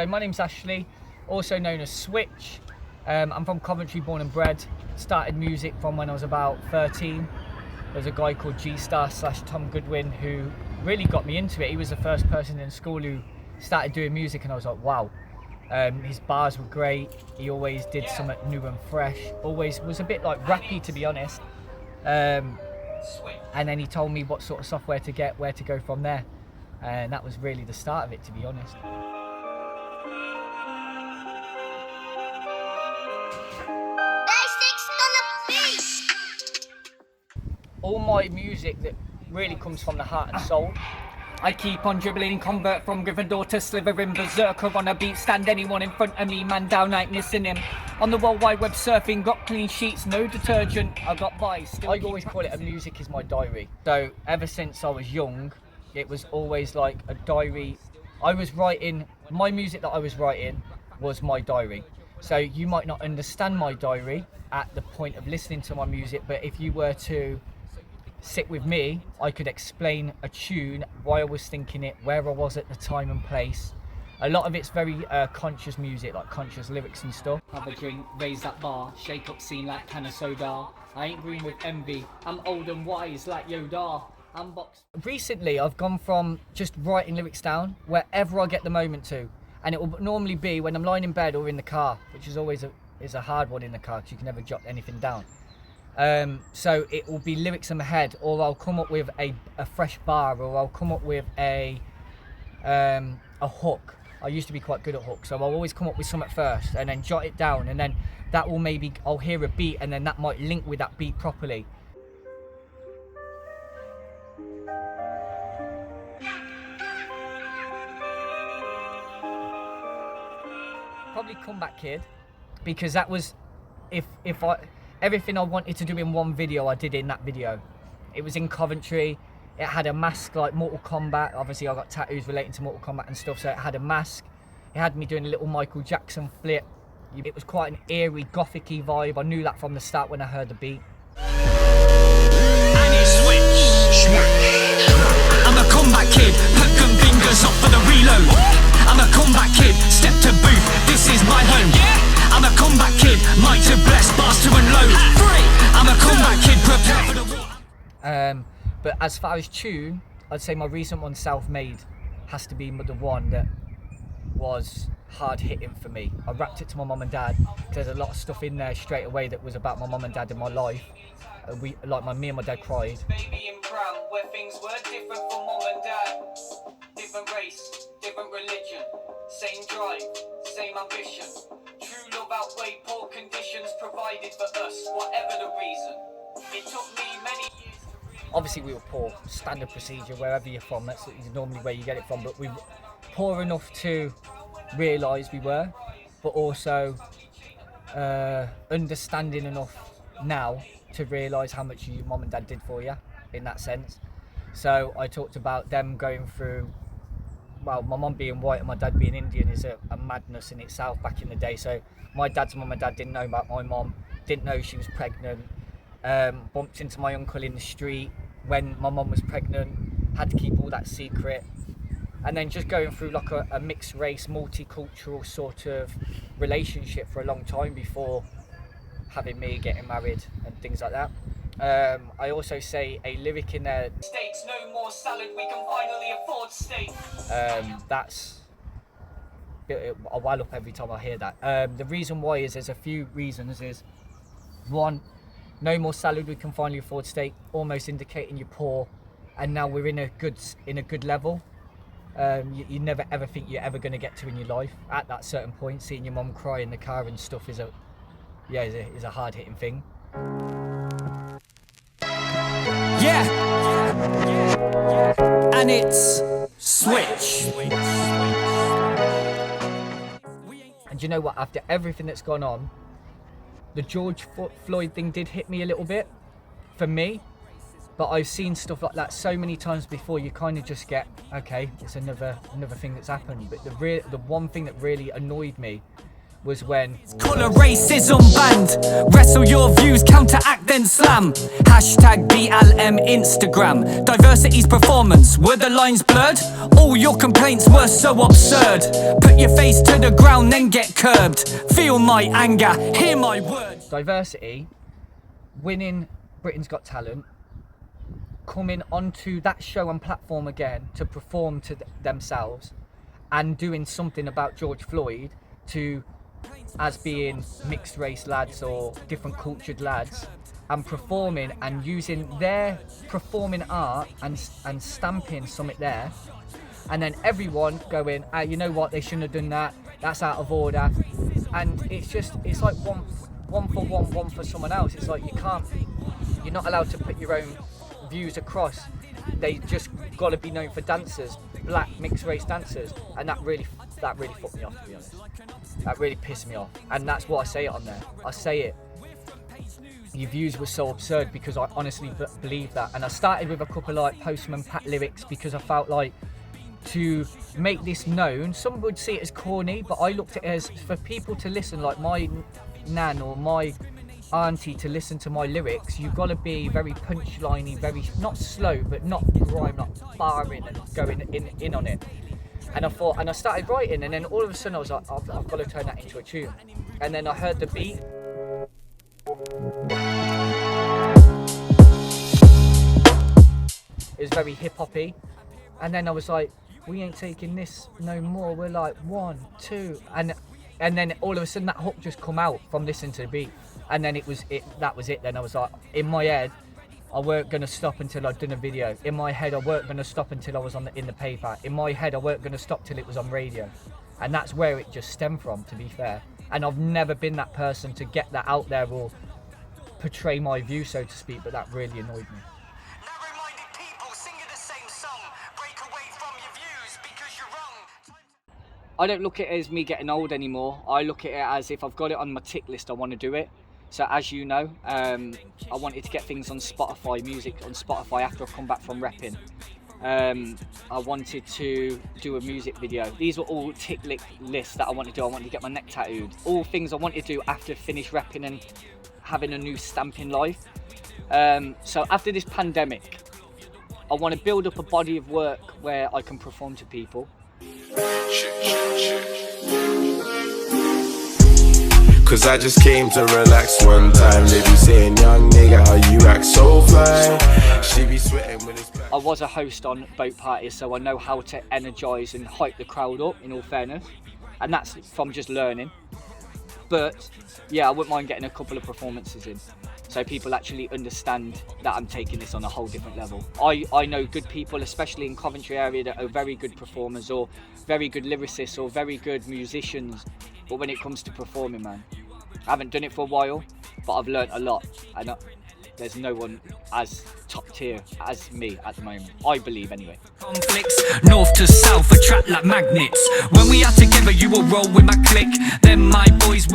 So my name's Ashley, also known as Switch. I'm from Coventry, born and bred. Started music from when I was about 13. There's a guy called G-Star/Tom Goodwin who really got me into it. He was the first person in school who started doing music, and I was like, wow. His bars were great. He always did something new and fresh. Always was a bit like rappy, to be honest. And then he told me what sort of software to get, where to go from there. And that was really the start of it, to be honest. All my music that really comes from the heart and soul. I keep on dribbling, convert from Gryffindor to Slytherin, berserker on a beat, stand anyone in front of me, man down, I ain't missing him. On the World Wide Web surfing, got clean sheets, no detergent, I got by. Still, I always call it a music is my diary. So ever since I was young, it was always like a diary. I was writing, my music that I was writing was my diary. So you might not understand my diary at the point of listening to my music, but if you were to sit with me, I could explain a tune, why I was thinking it, where I was at the time and place. A lot of it's very conscious music, like conscious lyrics and stuff. Have a drink, raise that bar, shake up scene like can of soda. I ain't green with envy, I'm old and wise like Yoda. I'm boxed. Recently I've gone from just writing lyrics down wherever I get the moment to, and it will normally be when I'm lying in bed or in the car, which is always a hard one in the car because you can never jot anything down. So it will be lyrics in my head, or I'll come up with a fresh bar, or I'll come up with a hook. I used to be quite good at hooks, so I'll always come up with something first and then jot it down, and then that will maybe, I'll hear a beat and then that might link with that beat properly. Probably Comeback Kid, because that was, everything I wanted to do in one video, I did in that video. It was in Coventry. It had a mask like Mortal Kombat. Obviously, I got tattoos relating to Mortal Kombat and stuff, so it had a mask. It had me doing a little Michael Jackson flip. It was quite an eerie, gothic-y vibe. I knew that from the start when I heard the beat. And it's Switch. I'm a comeback kid. Put them fingers up for the reload. I'm a comeback kid. Step to booth. This is my home. I'm a comeback kid, might to bless, bastard and load. I'm a comeback kid, prepare for the war. But as far as tune, I'd say my recent one, Self-Made, has to be the one that was hard hitting for me. I rapped it to my mum and dad. There's a lot of stuff in there straight away that was about my mum and dad in my life. Me and my dad cried. Baby in Bram, where things were different from mum and dad. Different race, different religion, same drive, same ambition. True love outweighed poor conditions provided for us, whatever the reason. It took me many years to really... Obviously we were poor, standard procedure wherever you're from, that's normally where you get it from, but we were poor enough to realise we were, but also understanding enough now to realise how much your mum and dad did for you, in that sense. So I talked about them going through, well, my mum being white and my dad being Indian is a madness in itself back in the day. So my dad's mum and dad didn't know about my mum, didn't know she was pregnant, bumped into my uncle in the street when my mum was pregnant, had to keep all that secret. And then just going through like a mixed race, multicultural sort of relationship for a long time before having me, getting married and things like that. I also say a lyric in there. Steaks, no more salad, we can finally afford steak. That's a while up every time I hear that. The reason why is there's a few reasons. Is one, no more salad, we can finally afford steak, almost indicating you're poor, and now we're in a good level. You never ever think you're ever going to get to in your life. At that certain point, seeing your mum cry in the car and stuff is a hard hitting thing. Yeah. And it's Switch. And you know what, after everything that's gone on, the George Floyd thing did hit me a little bit, for me, but I've seen stuff like that so many times before, you kind of just get, okay, it's another thing that's happened. But the one thing that really annoyed me was when Colour racism banned. Wrestle your views, counteract then slam. Hashtag BLM Instagram. Diversity's performance, were the lines blurred? All your complaints were so absurd. Put your face to the ground then get curbed. Feel my anger, hear my words. diversity, winning Britain's Got Talent, coming onto that show and platform again to perform to themselves and doing something about George Floyd to as being mixed race lads or different cultured lads, and performing and using their performing art and stamping something there, and then everyone going, you know what, they shouldn't have done that, that's out of order. And it's like one for one for someone else. It's like you're not allowed to put your own views across. They just got to be known for dancers, black mixed race dancers, and that really fucked me off, to be honest. That really pissed me off, and that's why I say it on there. I say it. Your views were so absurd because I honestly believe that, and I started with a couple like Postman Pat lyrics because I felt like to make this known. Some would see it as corny, but I looked at it as for people to listen, like my nan or my auntie to listen to my lyrics. You've got to be very punchliney, very not slow, but not grime, not barring and going in on it. And I thought, and I started writing, and then all of a sudden I was like, I've got to turn that into a tune. And then I heard the beat. It was very hip hoppy, and then I was like, we ain't taking this no more. We're like 1, 2, and then all of a sudden that hook just come out from listening to the beat, and then that was it. Then I was like, in my head, I weren't gonna stop until I'd done a video. In my head, I weren't gonna stop until I was in the paper. In my head, I weren't gonna stop till it was on radio, and that's where it just stemmed from, to be fair. And I've never been that person to get that out there or portray my view, so to speak, but that really annoyed me. Narrow-minded people singing the same song. Break away from your views because you're wrong. I don't look at it as me getting old anymore. I look at it as if I've got it on my tick list, I want to do it. So as you know, I wanted to get things on Spotify, music on Spotify after I come back from repping. I wanted to do a music video. These were all tick lists that I wanted to do. I wanted to get my neck tattooed. All things I wanted to do after finish repping and having a new stamp in life. So after this pandemic, I want to build up a body of work where I can perform to people. Cause I just came to relax one time. They be saying, young nigga, how you act so fly. She be sweating when it's I was a host on boat parties, so I know how to energise and hype the crowd up, in all fairness. And that's from just learning. But yeah, I wouldn't mind getting a couple of performances in, so people actually understand that I'm taking this on a whole different level. I know good people, especially in Coventry area, that are very good performers or very good lyricists or very good musicians. But when it comes to performing, man, I haven't done it for a while, but I've learnt a lot. And there's no one as top tier as me at the moment, I believe anyway. Conflicts, north to south, attract like magnets. When we are together, you will roll with my clique. Then my boys